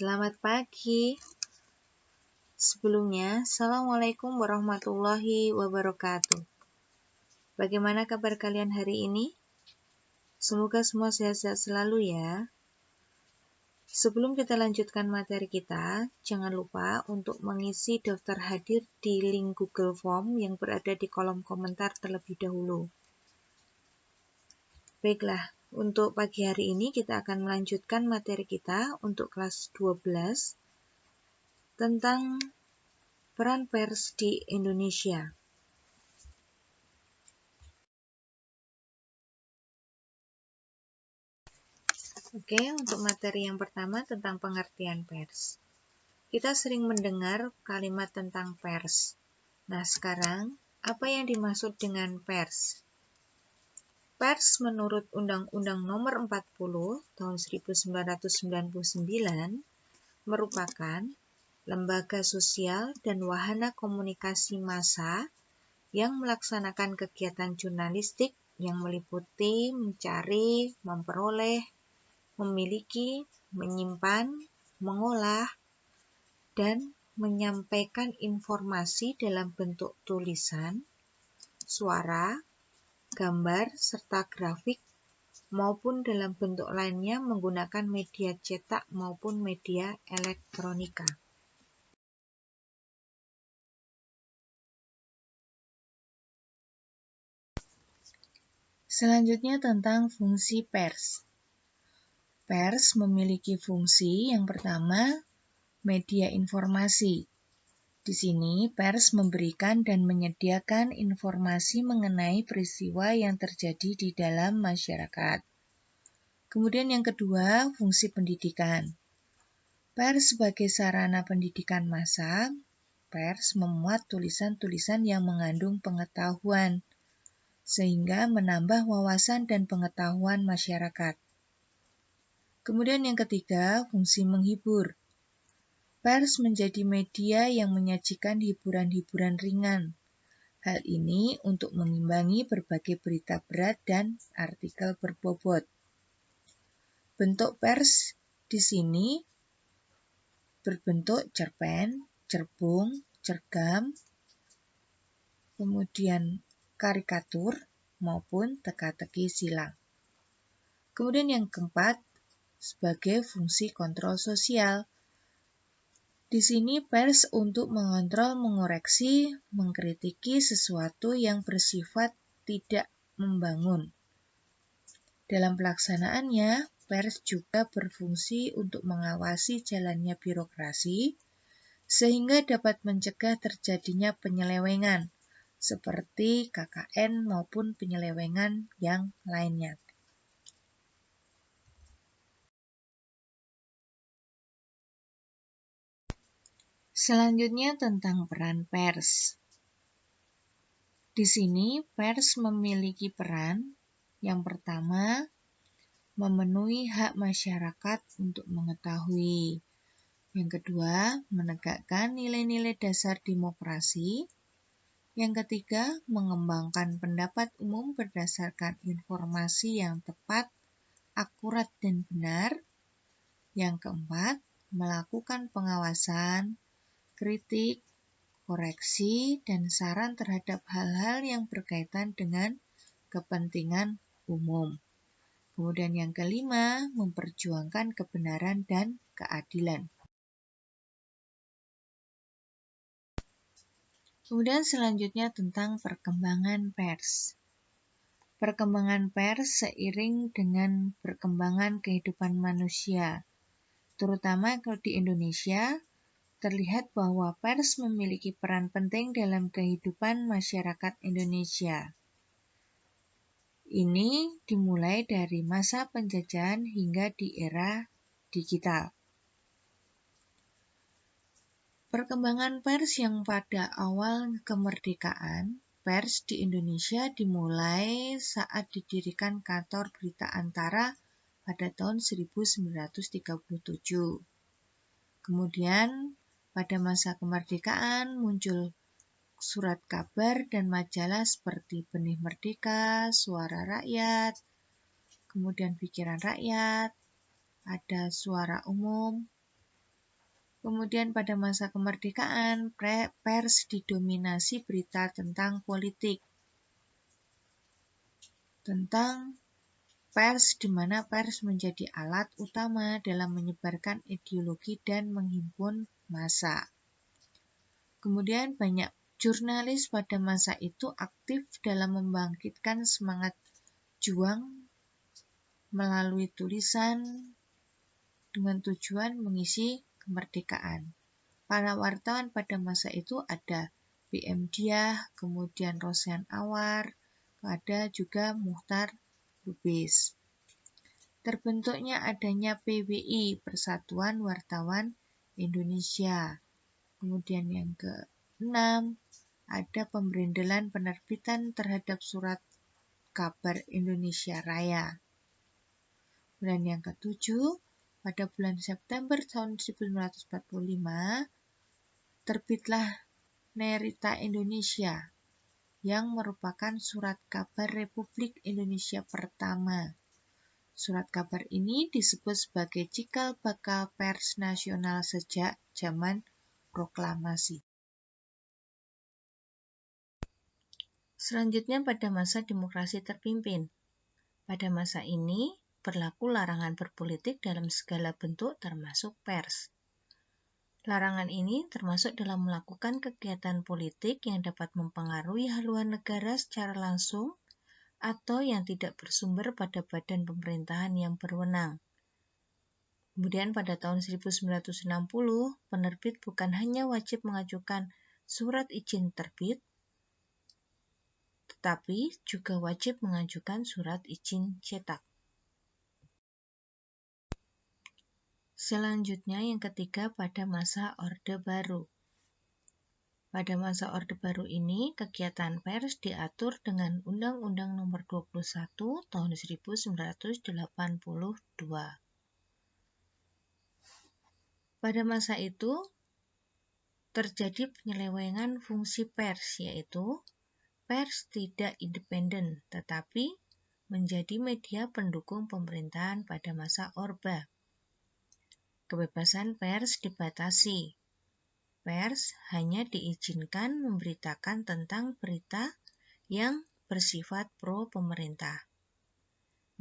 Selamat pagi. Sebelumnya, Assalamualaikum warahmatullahi wabarakatuh. Bagaimana kabar kalian hari ini? Semoga semua sehat-sehat selalu ya. Sebelum kita lanjutkan materi kita, jangan lupa untuk mengisi daftar hadir di link Google Form yang berada di kolom komentar terlebih dahulu. Baiklah, untuk pagi hari ini kita akan melanjutkan materi kita untuk kelas 12 tentang peran pers di Indonesia. Oke, untuk materi yang pertama tentang pengertian pers. Kita sering mendengar kalimat tentang pers. Nah, sekarang apa yang dimaksud dengan pers? Pers menurut Undang-Undang Nomor 40 Tahun 1999 merupakan lembaga sosial dan wahana komunikasi massa yang melaksanakan kegiatan jurnalistik yang meliputi mencari, memperoleh, memiliki, menyimpan, mengolah, dan menyampaikan informasi dalam bentuk tulisan, suara, gambar, serta grafik, maupun dalam bentuk lainnya menggunakan media cetak maupun media elektronika. Selanjutnya tentang fungsi pers. Pers memiliki fungsi yang pertama, media informasi. Di sini, pers memberikan dan menyediakan informasi mengenai peristiwa yang terjadi di dalam masyarakat. Kemudian yang kedua, fungsi pendidikan. Pers sebagai sarana pendidikan massa, pers memuat tulisan-tulisan yang mengandung pengetahuan, sehingga menambah wawasan dan pengetahuan masyarakat. Kemudian yang ketiga, fungsi menghibur. Pers menjadi media yang menyajikan hiburan-hiburan ringan. Hal ini untuk mengimbangi berbagai berita berat dan artikel berbobot. Bentuk pers di sini berbentuk cerpen, cerbung, cergam, kemudian karikatur maupun teka-teki silang. Kemudian yang keempat, sebagai fungsi kontrol sosial. Di sini pers untuk mengontrol, mengoreksi, mengkritiki sesuatu yang bersifat tidak membangun. Dalam pelaksanaannya, pers juga berfungsi untuk mengawasi jalannya birokrasi, sehingga dapat mencegah terjadinya penyelewengan, seperti KKN maupun penyelewengan yang lainnya. Selanjutnya tentang peran pers. Di sini pers memiliki peran yang pertama, memenuhi hak masyarakat untuk mengetahui. Yang kedua, menegakkan nilai-nilai dasar demokrasi. Yang ketiga, mengembangkan pendapat umum berdasarkan informasi yang tepat, akurat, dan benar. Yang keempat, melakukan pengawasan, kritik, koreksi, dan saran terhadap hal-hal yang berkaitan dengan kepentingan umum. Kemudian yang kelima, memperjuangkan kebenaran dan keadilan. Kemudian selanjutnya tentang perkembangan pers. Perkembangan pers seiring dengan perkembangan kehidupan manusia, terutama kalau di Indonesia, terlihat bahwa pers memiliki peran penting dalam kehidupan masyarakat Indonesia. Ini dimulai dari masa penjajahan hingga di era digital. Perkembangan pers yang pada awal kemerdekaan, pers di Indonesia dimulai saat didirikan kantor Berita Antara pada tahun 1937. Kemudian pada masa kemerdekaan muncul surat kabar dan majalah seperti Benih Merdeka, Suara Rakyat, kemudian Pikiran Rakyat, ada Suara Umum, Kemudian pada masa kemerdekaan, pers didominasi berita tentang politik. Tentang pers, di mana pers menjadi alat utama dalam menyebarkan ideologi dan menghimpun massa. Kemudian banyak jurnalis pada masa itu aktif dalam membangkitkan semangat juang melalui tulisan dengan tujuan mengisi kemerdekaan. Para wartawan pada masa itu ada B.M. Diah, kemudian Rosyan Awar, ada juga Muchtar Lubis. Terbentuknya adanya PWI, Persatuan Wartawan Indonesia. Kemudian yang ke-6, ada pemberendelan penerbitan terhadap surat kabar Indonesia Raya. Dan yang ke-7, pada bulan September tahun 1945, terbitlah Nerita Indonesia yang merupakan surat kabar Republik Indonesia pertama. Surat kabar ini disebut sebagai cikal bakal pers nasional sejak zaman proklamasi. Selanjutnya pada masa demokrasi terpimpin. Pada masa ini berlaku larangan berpolitik dalam segala bentuk termasuk pers. Larangan ini termasuk dalam melakukan kegiatan politik yang dapat mempengaruhi haluan negara secara langsung atau yang tidak bersumber pada badan pemerintahan yang berwenang. Kemudian pada tahun 1960, penerbit bukan hanya wajib mengajukan surat izin terbit, tetapi juga wajib mengajukan surat izin cetak. Selanjutnya yang ketiga pada masa Orde Baru. Pada masa Orde Baru ini, kegiatan pers diatur dengan Undang-Undang Nomor 21 Tahun 1982. Pada masa itu, terjadi penyelewengan fungsi pers, yaitu pers tidak independen, tetapi menjadi media pendukung pemerintahan pada masa Orba. Kebebasan pers dibatasi. Pers hanya diizinkan memberitakan tentang berita yang bersifat pro pemerintah.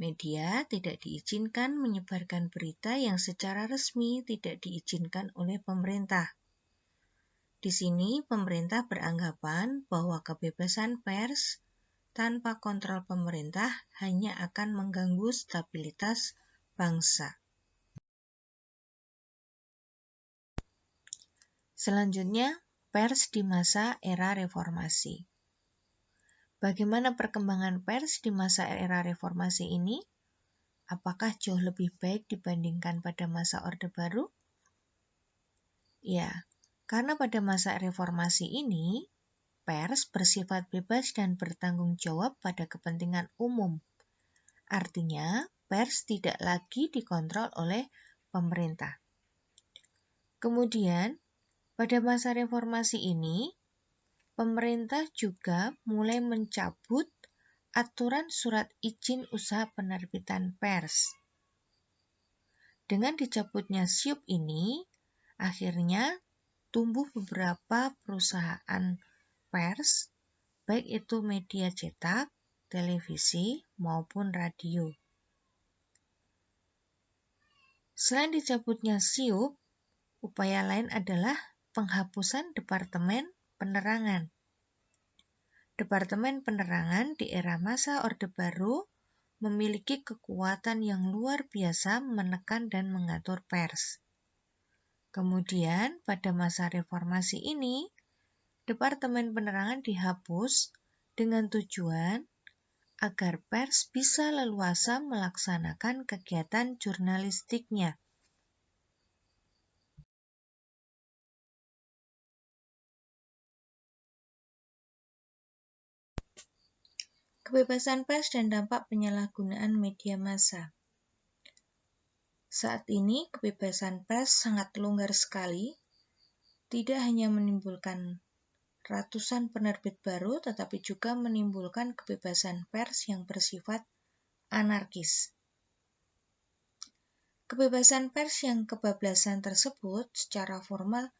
Media tidak diizinkan menyebarkan berita yang secara resmi tidak diizinkan oleh pemerintah. Di sini pemerintah beranggapan bahwa kebebasan pers tanpa kontrol pemerintah hanya akan mengganggu stabilitas bangsa. Selanjutnya, pers di masa era reformasi. Bagaimana perkembangan pers di masa era reformasi ini? Apakah jauh lebih baik dibandingkan pada masa Orde Baru? Ya, karena pada masa reformasi ini, pers bersifat bebas dan bertanggung jawab pada kepentingan umum. Artinya, pers tidak lagi dikontrol oleh pemerintah. Kemudian, pada masa reformasi ini, pemerintah juga mulai mencabut aturan surat izin usaha penerbitan pers. Dengan dicabutnya SIUP ini, akhirnya tumbuh beberapa perusahaan pers, baik itu media cetak, televisi, maupun radio. Selain dicabutnya SIUP, upaya lain adalah penghapusan Departemen Penerangan. Departemen Penerangan di era masa Orde Baru memiliki kekuatan yang luar biasa menekan dan mengatur pers. Kemudian, pada masa reformasi ini, Departemen Penerangan dihapus dengan tujuan agar pers bisa leluasa melaksanakan kegiatan jurnalistiknya. Kebebasan pers dan dampak penyalahgunaan media massa. Saat ini, kebebasan pers sangat longgar sekali, tidak hanya menimbulkan ratusan penerbit baru, tetapi juga menimbulkan kebebasan pers yang bersifat anarkis. Kebebasan pers yang kebablasan tersebut secara formal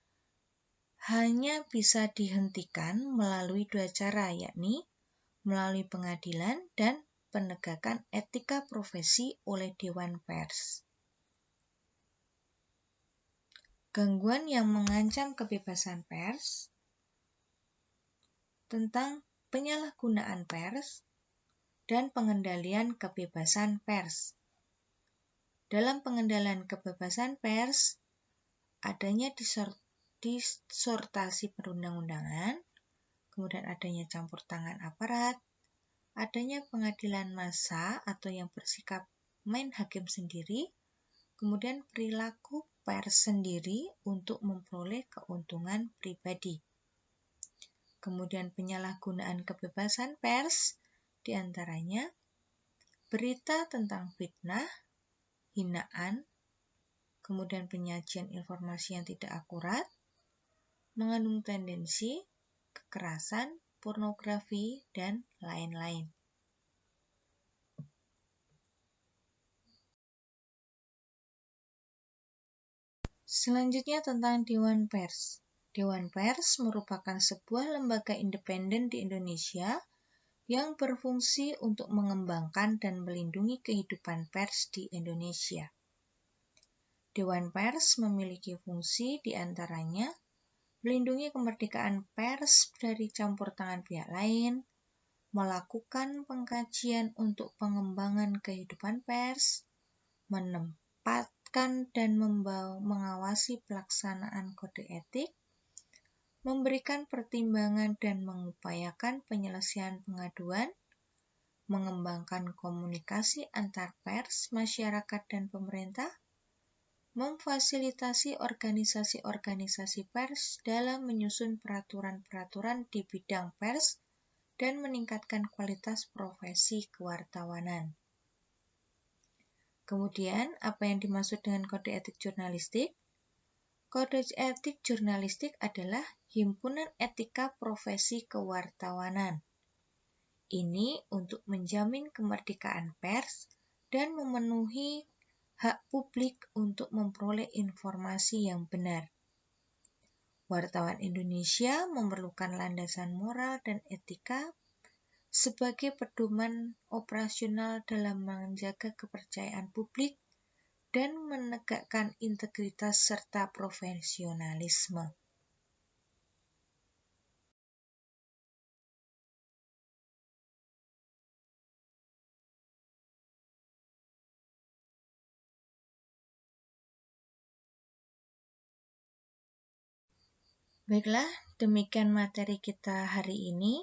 hanya bisa dihentikan melalui dua cara, yakni melalui pengadilan dan penegakan etika profesi oleh Dewan Pers. Gangguan yang mengancam kebebasan pers tentang penyalahgunaan pers dan pengendalian kebebasan pers. Dalam pengendalian kebebasan pers, adanya distorsi perundang-undangan, kemudian adanya campur tangan aparat, adanya pengadilan massa atau yang bersikap main hakim sendiri, kemudian perilaku pers sendiri untuk memperoleh keuntungan pribadi. Kemudian penyalahgunaan kebebasan pers diantaranya berita tentang fitnah, hinaan, kemudian penyajian informasi yang tidak akurat, mengandung tendensi, kekerasan, pornografi, dan lain-lain. Selanjutnya tentang Dewan Pers. Dewan Pers merupakan sebuah lembaga independen di Indonesia yang berfungsi untuk mengembangkan dan melindungi kehidupan pers di Indonesia. Dewan Pers memiliki fungsi diantaranya melindungi kemerdekaan pers dari campur tangan pihak lain, melakukan pengkajian untuk pengembangan kehidupan pers, menempatkan dan mengawasi pelaksanaan kode etik, memberikan pertimbangan dan mengupayakan penyelesaian pengaduan, mengembangkan komunikasi antar pers, masyarakat, dan pemerintah, memfasilitasi organisasi-organisasi pers dalam menyusun peraturan-peraturan di bidang pers dan meningkatkan kualitas profesi kewartawanan. Kemudian, apa yang dimaksud dengan kode etik jurnalistik? Kode etik jurnalistik adalah himpunan etika profesi kewartawanan. Ini untuk menjamin kemerdekaan pers dan memenuhi hak publik untuk memperoleh informasi yang benar. Wartawan Indonesia memerlukan landasan moral dan etika sebagai pedoman operasional dalam menjaga kepercayaan publik dan menegakkan integritas serta profesionalisme. Baiklah, demikian materi kita hari ini.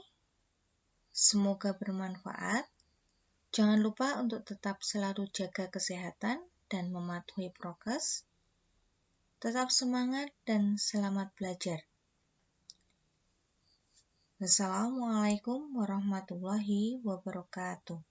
Semoga bermanfaat. Jangan lupa untuk tetap selalu jaga kesehatan dan mematuhi prokes. Tetap semangat dan selamat belajar. Wassalamualaikum warahmatullahi wabarakatuh.